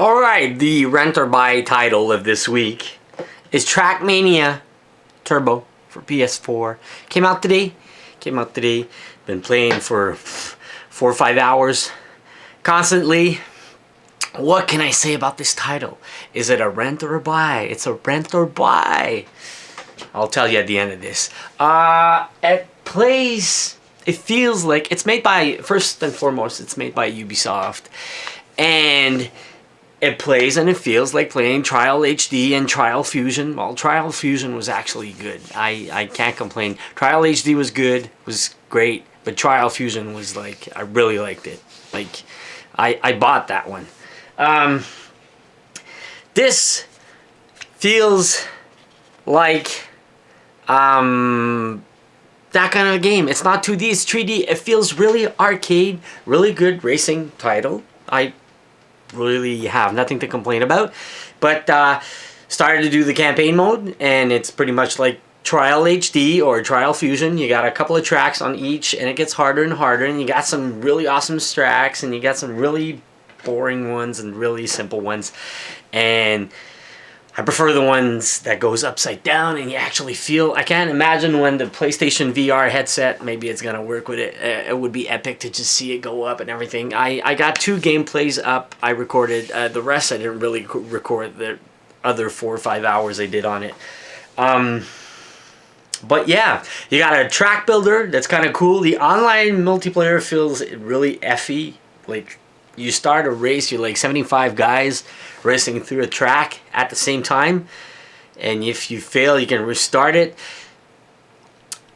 Alright, the rent or buy title of this week is Trackmania Turbo for PS4. Came out today. Been playing for 4 or 5 hours constantly. What can I say about this title? Is it a rent or a buy? It's a rent or buy. I'll tell you at the end of this. It feels like it's made by, first and foremost, it's made by Ubisoft. And it plays and it feels like playing Trial HD and Trial Fusion. Well, Trial Fusion was actually good. I can't complain. Trial HD was good, was great, but Trial Fusion was like, I really liked it. Like, I bought that one. This feels like that kind of a game. It's not 2D, it's 3D. It feels really arcade, really good racing title. I really have nothing to complain about, but started to do the campaign mode, and it's pretty much like Trial HD or Trial Fusion. You got a couple of tracks on each, and it gets harder and harder, and you got some really awesome tracks, and you got some really boring ones and really simple ones, and I prefer the ones that goes upside down and you actually feel. I can't imagine when the PlayStation VR headset, maybe it's gonna work with it. It would be epic to just see it go up and everything. I got 2 gameplays up. I recorded the rest. I didn't really record the other 4 or 5 hours I did on it. But yeah, you got a track builder that's kind of cool. The online multiplayer feels really effy. Like, you start a race, you're like 75 guys racing through a track at the same time, and if you fail, you can restart it.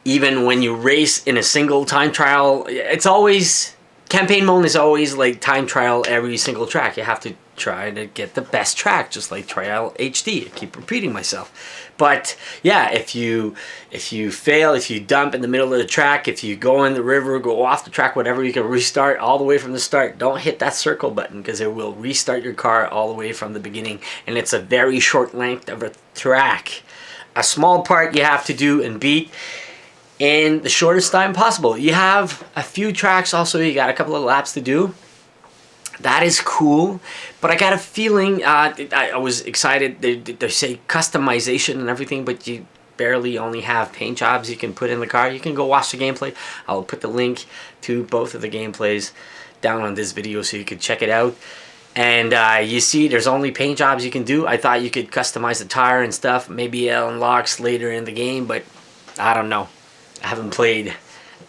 Even when you race in a single time trial, it's always, campaign mode is always like time trial every single track. You have to try to get the best track, just like Trial HD. I keep repeating myself. But yeah, if you fail, if you dump in the middle of the track, if you go in the river, go off the track, whatever, you can restart all the way from the start. Don't hit that circle button, because it will restart your car all the way from the beginning. And it's a very short length of a track. A small part you have to do and beat in the shortest time possible. You have a few tracks also, you got a couple of laps to do. That is cool, but I got a feeling, I was excited, they say customization and everything, but you barely only have paint jobs you can put in the car. You can go watch the gameplay. I'll put the link to both of the gameplays down on this video so you can check it out. And you see there's only paint jobs you can do. I thought you could customize the tire and stuff. Maybe it unlocks later in the game, but I don't know. I haven't played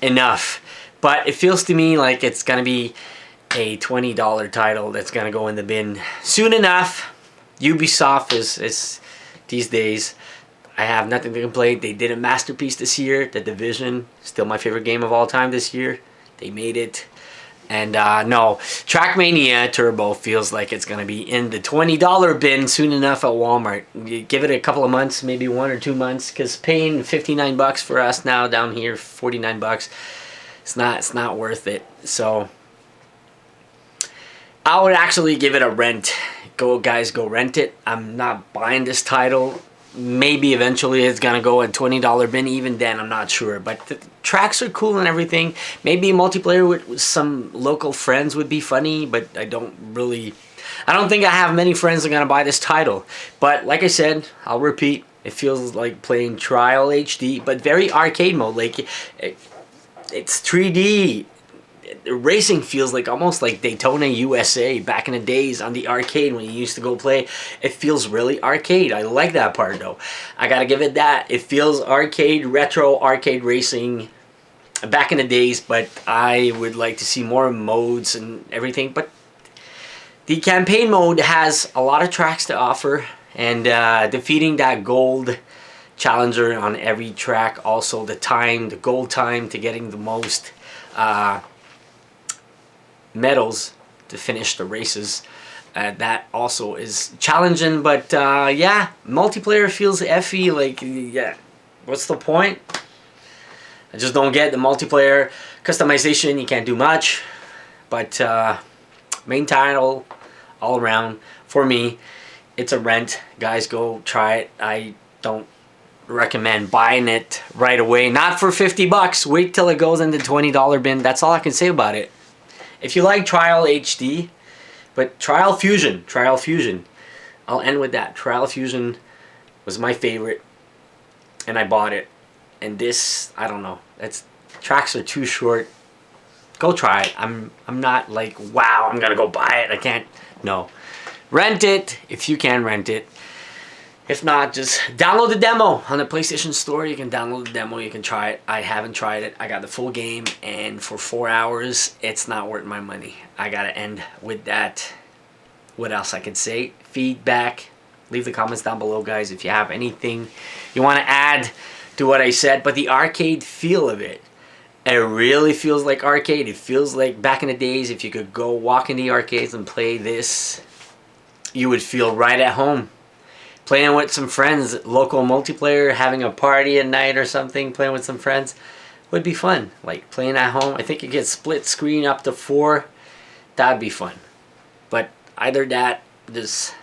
enough. But it feels to me like it's going to be a $20 title that's gonna go in the bin soon enough. Ubisoft is these days, I have nothing to complain. They did a masterpiece this year. The Division, still my favorite game of all time this year. They made it. And no, Trackmania Turbo feels like it's gonna be in the $20 bin soon enough at Walmart. You give it a couple of months, maybe 1 or 2 months, because paying 59 bucks for us now down here, 49 bucks, it's not worth it. So I would actually give it a rent. Go guys, go rent it. I'm not buying this title. Maybe eventually it's gonna go a $20 bin. Even then, I'm not sure. But the tracks are cool and everything. Maybe multiplayer with some local friends would be funny, but I don't think I have many friends that are gonna buy this title. But like I said, I'll repeat, it feels like playing Trial HD, but very arcade mode. Like, it's 3D. Racing feels like almost like Daytona USA back in the days on the arcade when you used to go play. It feels really arcade. I like that part though. I gotta give it that. It feels arcade, retro arcade racing back in the days, but I would like to see more modes and everything. But the campaign mode has a lot of tracks to offer, and defeating that gold challenger on every track, also the gold time to getting the most medals to finish the races, that also is challenging. But yeah, multiplayer feels effy. Like, yeah, what's the point? I just don't get the multiplayer customization. You can't do much, but main title all around for me, it's a rent. Guys, go try it. I don't recommend buying it right away. Not for 50 bucks. Wait till it goes in the $20 bin. That's all I can say about it. If you like Trial HD, But Trial Fusion. I'll end with that. Trial Fusion was my favorite, and I bought it. And this, I don't know. Tracks are too short. Go try it. I'm not like, wow, I'm gonna go buy it. I can't. No. Rent it if you can rent it. If not, just download the demo on the PlayStation Store. You can download the demo. You can try it. I haven't tried it. I got the full game, and for 4 hours, it's not worth my money. I gotta end with that. What else I can say? Feedback. Leave the comments down below, guys, if you have anything you want to add to what I said. But the arcade feel of it, it really feels like arcade. It feels like back in the days, if you could go walk in the arcades and play this, you would feel right at home. Playing with some friends, local multiplayer, having a party at night or something, playing with some friends would be fun. Like playing at home, I think you get split screen up to 4. That'd be fun. But either that, just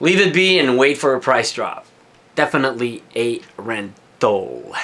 leave it be and wait for a price drop. Definitely a rental.